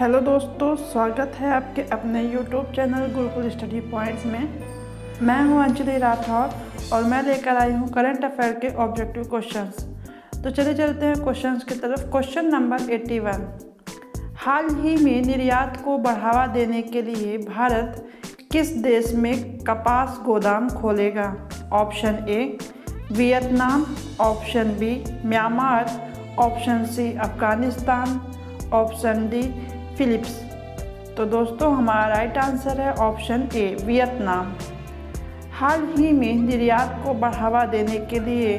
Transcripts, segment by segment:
Hello दोस्तों, स्वागत है आपके अपने YouTube channel Gurukul study points में। मैं हूं अंजलि राठौर और मैं लेकर आई हूं करंट अफेयर के ऑब्जेक्टिव क्वेश्चंस। तो चलिए चलते हैं क्वेश्चंस की तरफ। क्वेश्चन नंबर 81, हाल ही में निर्यात को बढ़ावा देने के लिए भारत किस देश में कपास गोदाम खोलेगा? Option A Vietnam, option B Myanmar, option C Afghanistan, option D Philips. तो दोस्तों हमारा राइट आंसर है ऑप्शन ए वियतनाम। हाल ही में निर्यात को बढ़ावा देने के लिए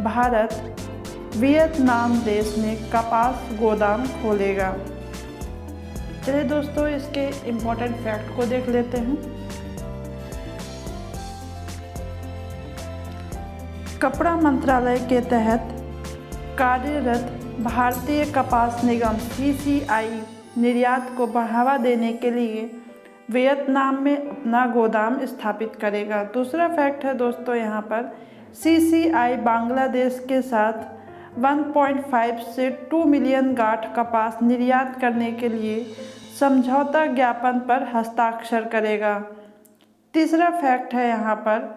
भारत वियतनाम देश में कपास गोदाम खोलेगा। चलिए दोस्तों इसके इम्पोर्टेंट फैक्ट को देख लेते हैं। कपड़ा मंत्रालय के तहत कार्यरत भारतीय कपास निगम CCI निर्यात को बढ़ावा देने के लिए वियतनाम में अपना गोदाम स्थापित करेगा। दूसरा फैक्ट है दोस्तों यहाँ पर CCI बांग्लादेश के साथ 1.5 से 2 मिलियन गांठ कपास निर्यात करने के लिए समझौता ज्ञापन पर हस्ताक्षर करेगा। तीसरा फैक्ट है यहाँ पर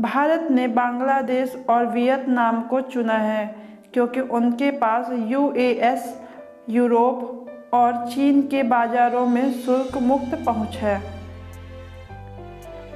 भारत ने बांग्लादेश और वियतनाम को चुना है क्योंकि उनके पास US, यूरोप और चीन के बाजारों में शुल्क मुक्त पहुंच है।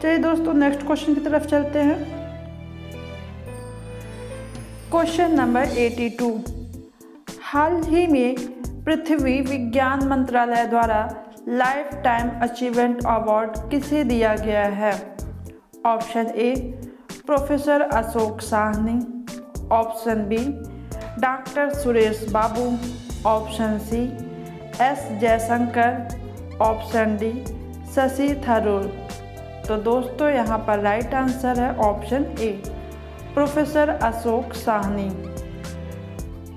चलिए दोस्तों नेक्स्ट क्वेश्चन की तरफ चलते हैं। क्वेश्चन नंबर 82, हाल ही में पृथ्वी विज्ञान मंत्रालय द्वारा लाइफ टाइम अचीवमेंट अवार्ड किसे दिया गया है? Option A professor Ashok Sahni, option B doctor Suresh Babu, option C S Jaishankar, option D Shashi Tharoor. तो दोस्तों यहाँ पर राइट आंसर है option A professor Ashok Sahni.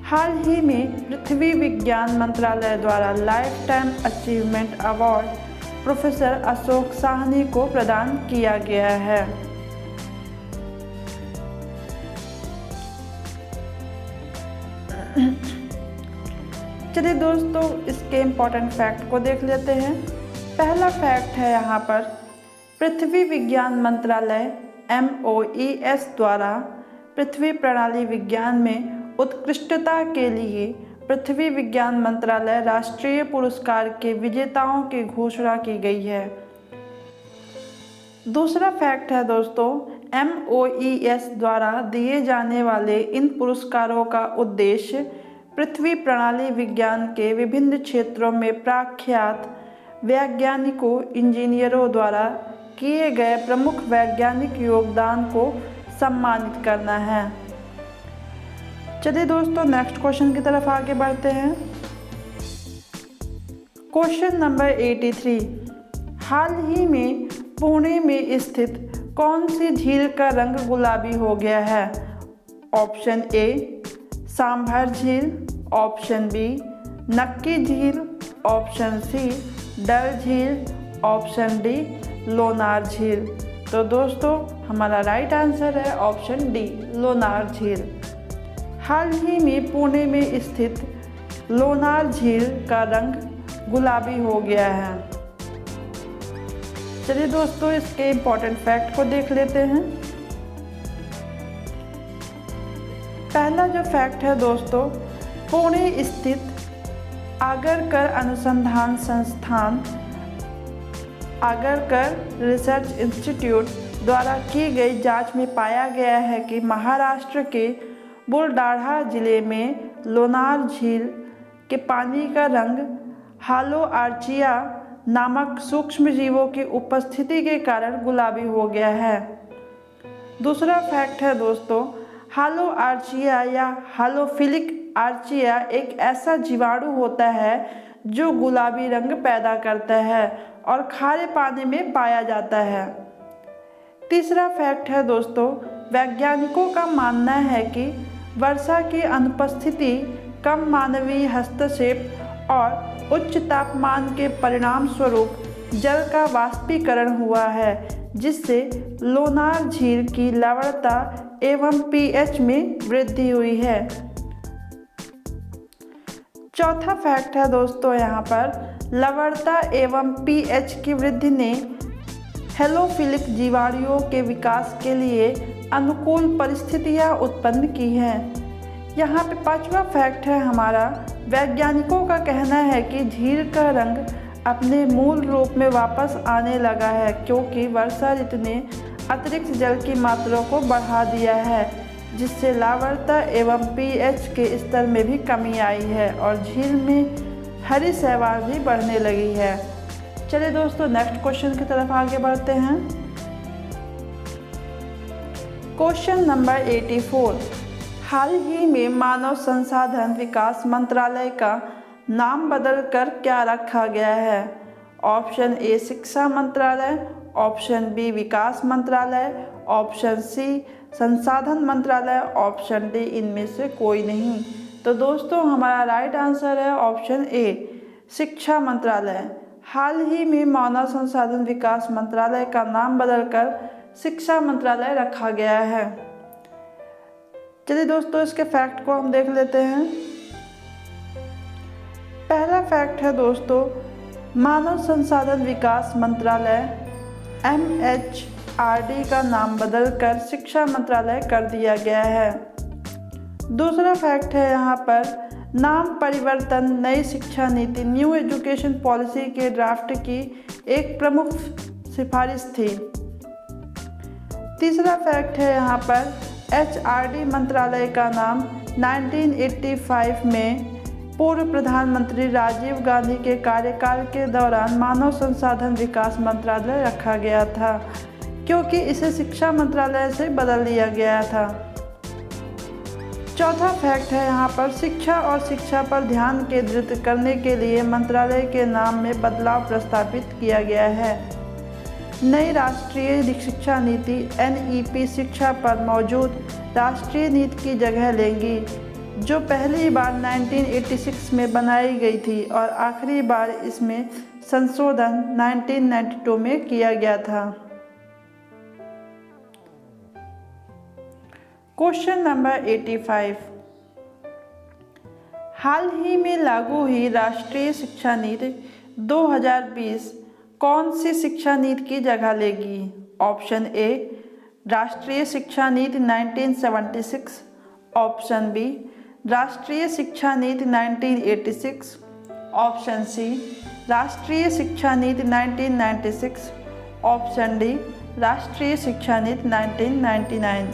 हाल ही में पृथ्वी विज्ञान मंत्रालय द्वारा lifetime achievement award professor Ashok Sahni को प्रदान किया गया है। चलिए दोस्तों इसके इम्पोर्टेंट फैक्ट को देख लेते हैं। पहला फैक्ट है यहाँ पर पृथ्वी विज्ञान मंत्रालय MOES द्वारा पृथ्वी प्रणाली विज्ञान में उत्कृष्टता के लिए पृथ्वी विज्ञान मंत्रालय राष्ट्रीय पुरस्कार के विजेताओं की घोषणा की गई है। दूसरा फैक्ट है दोस्तों MOES द्वारा दिए जाने वाले इन पुरस्कारों का उद्देश्य पृथ्वी प्रणाली विज्ञान के विभिन्न क्षेत्रों में प्रख्यात वैज्ञानिकों, इंजीनियरों द्वारा किए गए प्रमुख वैज्ञानिक योगदान को सम्मानित करना है। चलिए दोस्तों नेक्स्ट क्वेश्चन की तरफ आगे बढ़ते हैं। क्वेश्चन नंबर 83, हाल ही में पुणे में स्थित कौन सी झील का रंग गुलाबी हो गया है? ऑप्शन ए सांभर झील, ऑप्शन बी नक्की झील, ऑप्शन सी डल झील, ऑप्शन डी लोनार झील। तो दोस्तों हमारा राइट आंसर है ऑप्शन डी लोनार झील। हाल ही में पुणे में स्थित लोनार झील का रंग गुलाबी हो गया है। चलिए दोस्तों इसके इम्पोर्टेंट फैक्ट को देख लेते हैं। पहला जो फैक्ट है दोस्तों पुणे स्थित आगरकर अनुसंधान संस्थान आगरकर रिसर्च इंस्टीट्यूट द्वारा की गई जांच में पाया गया है कि महाराष्ट्र के बुलढाणा जिले में लोनार झील के पानी का रंग हालो आर्चिया नामक सूक्ष्म जीवों की उपस्थिति के कारण गुलाबी हो गया है। दूसरा फैक्ट है दोस्तों हालो आर्चिया या हालोफिलिक आर्चिया एक ऐसा जीवाणु होता है जो गुलाबी रंग पैदा करता है और खारे पानी में पाया जाता है। तीसरा फैक्ट है दोस्तों वैज्ञानिकों का मानना है कि वर्षा की अनुपस्थिति, कम मानवीय हस्तक्षेप और उच्च तापमान के परिणाम स्वरूप जल का वाष्पीकरण हुआ है जिससे लोनार झील की लवणता एवं pH में वृद्धि हुई है। चौथा फैक्ट है दोस्तों यहाँ पर लवणता एवं पीएच की वृद्धि ने हेलोफिलिक जीवाणुओं के विकास के लिए अनुकूल परिस्थितियां उत्पन्न की हैं। यहाँ पे पांचवा फैक्ट है हमारा, वैज्ञानिकों का कहना है कि झील का रंग अपने मूल रूप में वापस आने लगा है क्योंकि वर्षा ऋतु ने अतिरिक्त जल की मात्रा को बढ़ा दिया है, जिससे लवणता एवं पीएच के स्तर में भी कमी आई है और झील में हरी शैवाल भी बढ़ने लगी है। चलिए दोस्तों नेक्स्ट क्वेश्चन की तरफ आगे बढ़ते हैं। Question number 84। हाल ही में मानव संसाधन विकास मंत्रालय का नाम बदलकर क्या रखा गया है? ऑप्शन ए शिक्षा मंत्रालय, ऑप्शन बी विकास मंत्रालय, ऑप्शन सी संसाधन मंत्रालय, ऑप्शन डी इनमें से कोई नहीं। तो दोस्तों हमारा राइट आंसर है ऑप्शन ए शिक्षा मंत्रालय। हाल ही में मानव संसाधन विकास मंत्रालय का नाम बदलकर शिक्षा मंत्रालय रखा गया है। चलिए दोस्तों इसके फैक्ट को हम देख लेते हैं। पहला फैक्ट है दोस्तों, मानव संसाधन विकास मंत्रालय MHRD का नाम बदलकर शिक्षा मंत्रालय कर दिया गया है। दूसरा फैक्ट है यहाँ पर, नाम परिवर्तन नई शिक्षा नीति न्यू एजुकेशन पॉलिसी के ड्राफ्ट की एक प्रमुख सिफारिश थी। तीसरा फैक्ट है यहाँ पर, HRD मंत्रालय का नाम 1985 में पूर्व प्रधानमंत्री राजीव गांधी के कार्यकाल के दौरान मानव संसाधन विकास मंत्रालय रखा गया था क्योंकि इसे शिक्षा मंत्रालय से बदल दिया गया था। चौथा फैक्ट है यहाँ पर, शिक्षा और शिक्षा पर ध्यान केंद्रित करने के लिए मंत्रालय के नाम में बदलाव प्रस्तावित किया गया है। नई राष्ट्रीय शिक्षा नीति NEP शिक्षा पर मौजूद राष्ट्रीय नीति की जगह लेंगी, जो पहली बार 1986 में बनाई गई थी और आखिरी बार इसमें संशोधन 1992 में किया गया था। Question number 85। हाल ही में लागू हुई राष्ट्रीय शिक्षा नीति 2020 कौन सी शिक्षा नीति की जगह लेगी? ऑप्शन ए राष्ट्रीय शिक्षा नीति 1976, ऑप्शन बी राष्ट्रीय शिक्षा नीति 1986, ऑप्शन सी राष्ट्रीय शिक्षा नीति 1996, ऑप्शन डी राष्ट्रीय शिक्षा नीति 1999।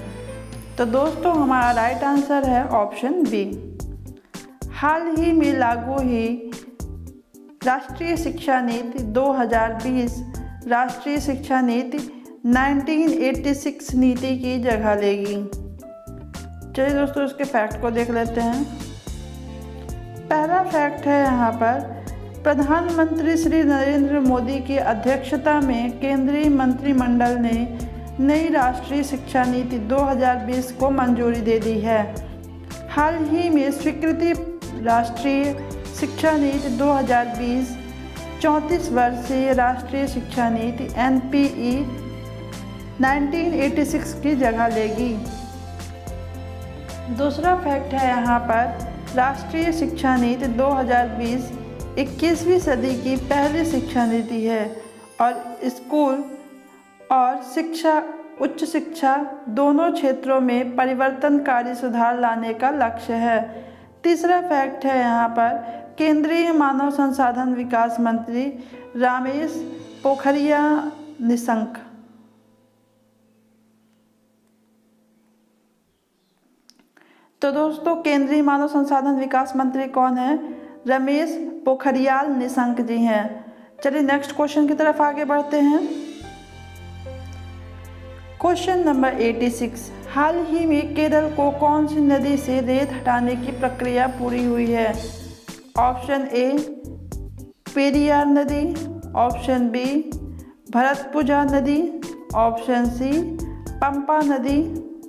तो दोस्तों हमारा राइट आंसर है ऑप्शन बी। हाल ही में लागू हुई राष्ट्रीय शिक्षा नीति 2020 राष्ट्रीय शिक्षा नीति 1986 नीति की जगह लेगी। चलिए दोस्तों इसके फैक्ट को देख लेते हैं। पहला फैक्ट है यहाँ पर, प्रधानमंत्री श्री नरेंद्र मोदी की अध्यक्षता में केंद्रीय मंत्रिमंडल ने नई राष्ट्रीय शिक्षा नीति 2020 को मंजूरी दे दी है। हाल ही में स्वीकृति राष्ट्रीय शिक्षा नीति 2020 34 वर्षीय राष्ट्रीय शिक्षा नीति NPE 1986 की जगह लेगी। दूसरा फैक्ट है यहाँ पर, राष्ट्रीय शिक्षा नीति 2020 21वीं सदी की पहली शिक्षा नीति है और स्कूल और शिक्षा उच्च शिक्षा दोनों क्षेत्रों में परिवर्तनकारी सुधार लाने का लक्ष्य है। तीसरा फैक्ट है यहाँ पर, केंद्रीय मानव संसाधन विकास मंत्री रमेश पोखरियाल निशंक तो दोस्तों केंद्रीय मानव संसाधन विकास मंत्री कौन है? रमेश पोखरियाल निशंक जी हैं। चलिए नेक्स्ट क्वेश्चन की तरफ आगे बढ़ते हैं। Question number 86। हाल ही में केरल को कौन सी नदी से रेत हटाने की प्रक्रिया पूरी हुई है? ऑप्शन ए पेरियार नदी, ऑप्शन बी भरतपुजा नदी, ऑप्शन सी पंपा नदी,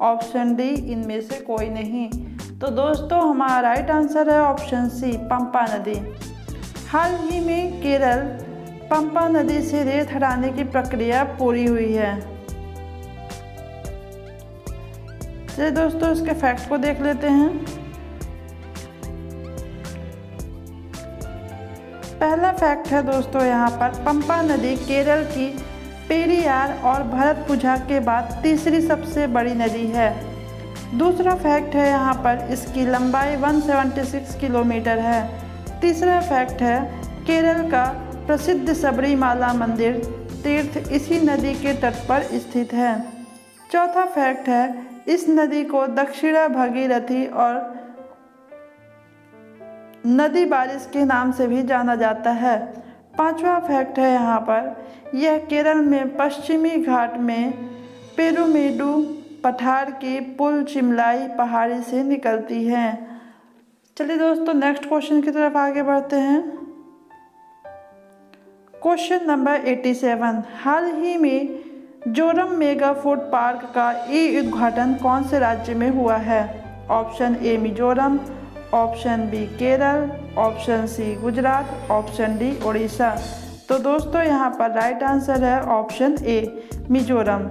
ऑप्शन डी इनमें से कोई नहीं। तो दोस्तों हमारा राइट आंसर है ऑप्शन सी पंपा नदी। हाल ही में केरल पंपा नदी से रेत हटाने की प्रक्रिया पूरी हुई है। चलिए दोस्तों इसके फैक्ट को देख लेते हैं। पहला फैक्ट है दोस्तों यहाँ पर, पंपा नदी केरल की पेरियार और भरतपुझा के बाद तीसरी सबसे बड़ी नदी है। दूसरा फैक्ट है यहाँ पर, इसकी लंबाई 176 किलोमीटर है। तीसरा फैक्ट है, केरल का प्रसिद्ध सबरीमाला मंदिर तीर्थ इसी नदी के तट पर स्थित है। चौथा फैक्ट है, इस नदी को दक्षिणा भगीरथी और नदी बारिश के नाम से भी जाना जाता है। पांचवा फैक्ट है यहाँ पर, यह केरल में पश्चिमी घाट में पेरुमेडु पठार की पुल चिमलाई पहाड़ी से निकलती है। चलिए दोस्तों नेक्स्ट क्वेश्चन की तरफ आगे बढ़ते हैं। क्वेश्चन नंबर 87, हाल ही में जोरम मेगा फूड पार्क का उद्घाटन कौन से राज्य में हुआ है? Option A Mizoram, option B Kerala, option C Gujarat, option D Orissa. तो दोस्तों यहाँ पर राइट आंसर है ऑप्शन ए मिजोरम।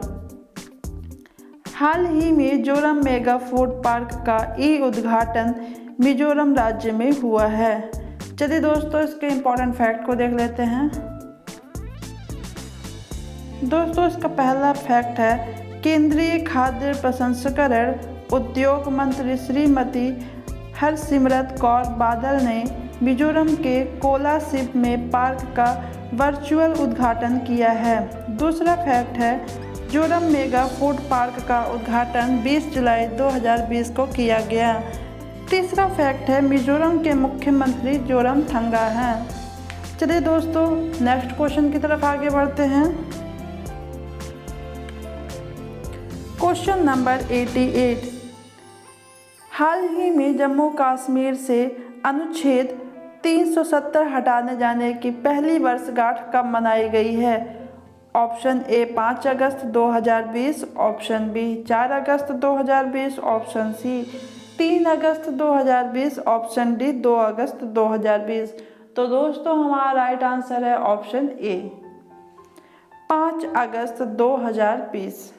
हाल ही में जोरम मेगा फूड पार्क का उद्घाटन मिजोरम राज्य में हुआ है। चलिए दोस्तों इसके इम्पोर्टेंट फैक्ट को देख लेते हैं। दोस्तों इसका पहला फैक्ट है, केंद्रीय खाद्य प्रसंस्करण उद्योग मंत्री श्रीमती हरसिमरत कौर बादल ने मिजोरम के कोलासिब में पार्क का वर्चुअल उद्घाटन किया है। दूसरा फैक्ट है, जोरम मेगा फूड पार्क का उद्घाटन 20 जुलाई 2020 को किया गया। तीसरा फैक्ट है, मिजोरम के मुख्यमंत्री जोरमथंगा हैं। चलिए दोस्तों नेक्स्ट क्वेश्चन की तरफ आगे बढ़ते हैं। क्वेश्चन नंबर 88, हाल ही में जम्मू कश्मीर से अनुच्छेद 370 हटाने जाने की पहली वर्षगांठ कब मनाई गई है? ऑप्शन ए 5 अगस्त 2020, ऑप्शन बी 4 अगस्त 2020, ऑप्शन सी 3 अगस्त 2020, ऑप्शन डी 2 अगस्त 2020। तो दोस्तों हमारा राइट आंसर है ऑप्शन ए 5 अगस्त 2020।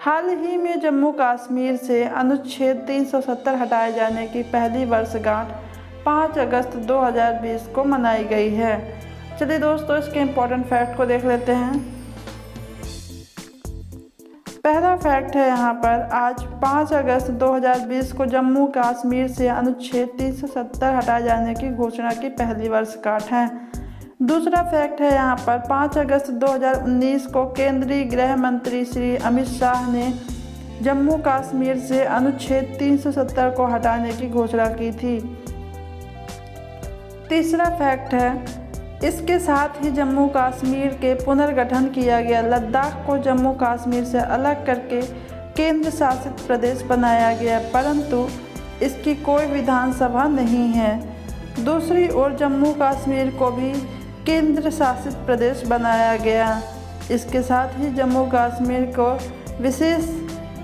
हाल ही में जम्मू कश्मीर से अनुच्छेद 370 हटाए जाने की पहली वर्षगांठ 5 अगस्त 2020 को मनाई गई है। चलिए दोस्तों इसके इम्पोर्टेंट फैक्ट को देख लेते हैं। पहला फैक्ट है यहाँ पर, आज 5 अगस्त 2020 को जम्मू कश्मीर से अनुच्छेद 370 हटाए जाने की घोषणा की पहली वर्षगांठ है। दूसरा फैक्ट है यहाँ पर, 5 अगस्त 2019 को केंद्रीय गृह मंत्री श्री अमित शाह ने जम्मू कश्मीर से अनुच्छेद 370 को हटाने की घोषणा की थी। तीसरा फैक्ट है, इसके साथ ही जम्मू कश्मीर के पुनर्गठन किया गया। लद्दाख को जम्मू कश्मीर से अलग करके केंद्र शासित प्रदेश बनाया गया, परंतु इसकी कोई विधानसभा नहीं है। दूसरी ओर जम्मू कश्मीर को भी केंद्र शासित प्रदेश बनाया गया। इसके साथ ही जम्मू कश्मीर को विशेष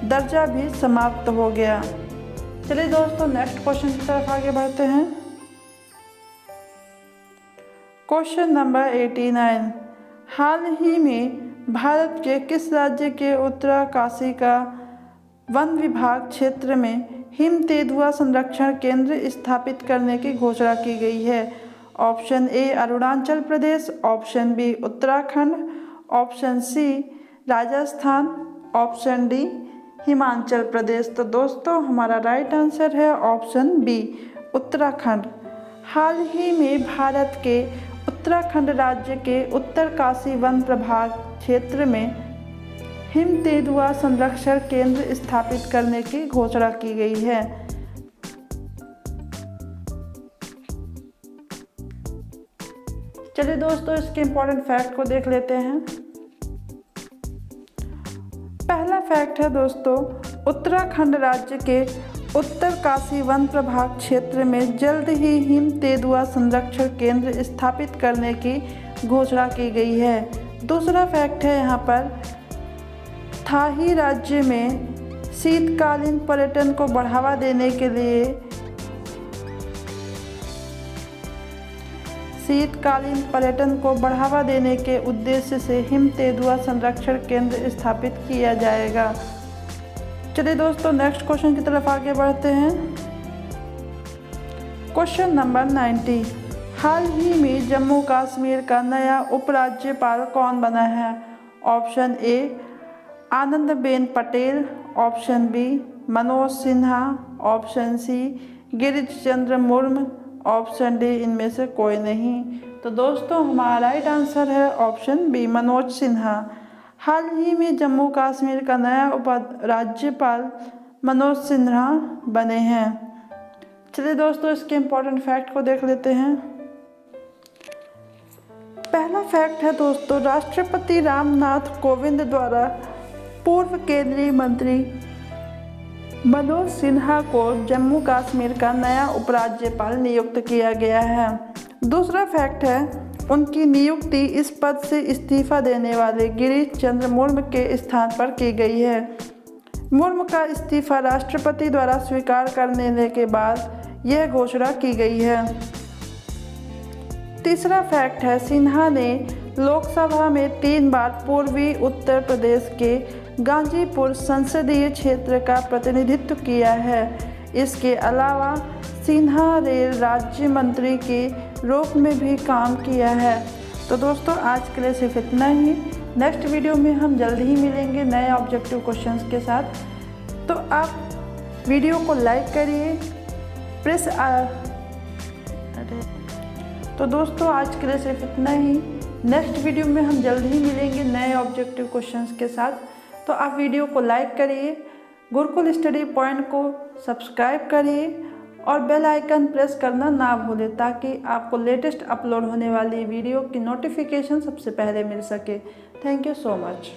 दर्जा भी समाप्त हो गया। चलिए दोस्तों नेक्स्ट क्वेश्चन की तरफ आगे बढ़ते हैं। क्वेश्चन नंबर 89, हाल ही में भारत के किस राज्य के उत्तरकाशी का वन विभाग क्षेत्र में हिम तेंदुआ संरक्षण केंद्र स्थापित करने की घोषणा की गई है? Option A Arunachal Pradesh, option B Uttarakhand, option C Rajasthan, option D Himachal Pradesh. तो दोस्तों हमारा राइट आंसर है ऑप्शन बी उत्तराखंड। हाल ही में भारत के उत्तराखंड राज्य के उत्तरकाशी वन प्रभाग क्षेत्र में हिम तेंदुआ संरक्षण केंद्र स्थापित करने की घोषणा की गई है। चलिए दोस्तों इसके इम्पोर्टेंट फैक्ट को देख लेते हैं। पहला फैक्ट है दोस्तों, उत्तराखंड राज्य के उत्तरकाशी वन प्रभाग क्षेत्र में जल्द ही हिम तेंदुआ संरक्षण केंद्र स्थापित करने की घोषणा की गई है। दूसरा फैक्ट है यहाँ पर, थाई राज्य में शीतकालीन पर्यटन को बढ़ावा देने के लिए के उद्देश्य से हिम तेंदुआ संरक्षण केंद्र स्थापित किया जाएगा। चलिए दोस्तों नेक्स्ट क्वेश्चन की तरफ आगे बढ़ते हैं। क्वेश्चन नंबर 90, हाल ही में जम्मू कश्मीर का नया उपराज्यपाल कौन बना है? Option A Anandiben Patel, option B Manoj Sinha, option C Girish Chandra Murmu, option D इनमें से कोई नहीं। तो दोस्तों हमारा राइट आंसर है ऑप्शन बी मनोज सिन्हा। हाल ही में जम्मू कश्मीर का नया उपराज्यपाल मनोज सिन्हा बने हैं। चलिए दोस्तों इसके इम्पोर्टेंट फैक्ट को देख लेते हैं। पहला फैक्ट है दोस्तों, राष्ट्रपति रामनाथ कोविंद द्वारा पूर्व केंद्रीय मंत्री मनोज सिन्हा को जम्मू कश्मीर का नया उपराज्यपाल नियुक्त किया गया है। दूसरा फैक्ट है, उनकी नियुक्ति इस पद से इस्तीफा देने वाले गिरीश चंद्र मुर्मू के स्थान पर की गई है। मुर्मू का इस्तीफा राष्ट्रपति द्वारा स्वीकार करने के बाद यह घोषणा की गई है। तीसरा फैक्ट है, सिन्हा ने लोकसभा में 3 बार पूर्वी उत्तर प्रदेश के गाजीपुर संसदीय क्षेत्र का प्रतिनिधित्व किया है। इसके अलावा सिन्हा रेल राज्य मंत्री के रूप में भी काम किया है। तो दोस्तों आज के लिए सिर्फ इतना ही। नेक्स्ट वीडियो में हम जल्द ही मिलेंगे नए ऑब्जेक्टिव क्वेश्चंस के साथ। तो आप वीडियो को लाइक करिए, तो दोस्तों आज के लिए सिर्फ इतना ही। नेक्स्ट वीडियो में हम जल्द ही मिलेंगे नए ऑब्जेक्टिव क्वेश्चंस के साथ। तो आप वीडियो को लाइक करिए, गुरुकुल स्टडी पॉइंट को सब्सक्राइब करिए और बेल आइकन प्रेस करना ना भूलें ताकि आपको लेटेस्ट अपलोड होने वाली वीडियो की नोटिफिकेशन सबसे पहले मिल सके। Thank you so much.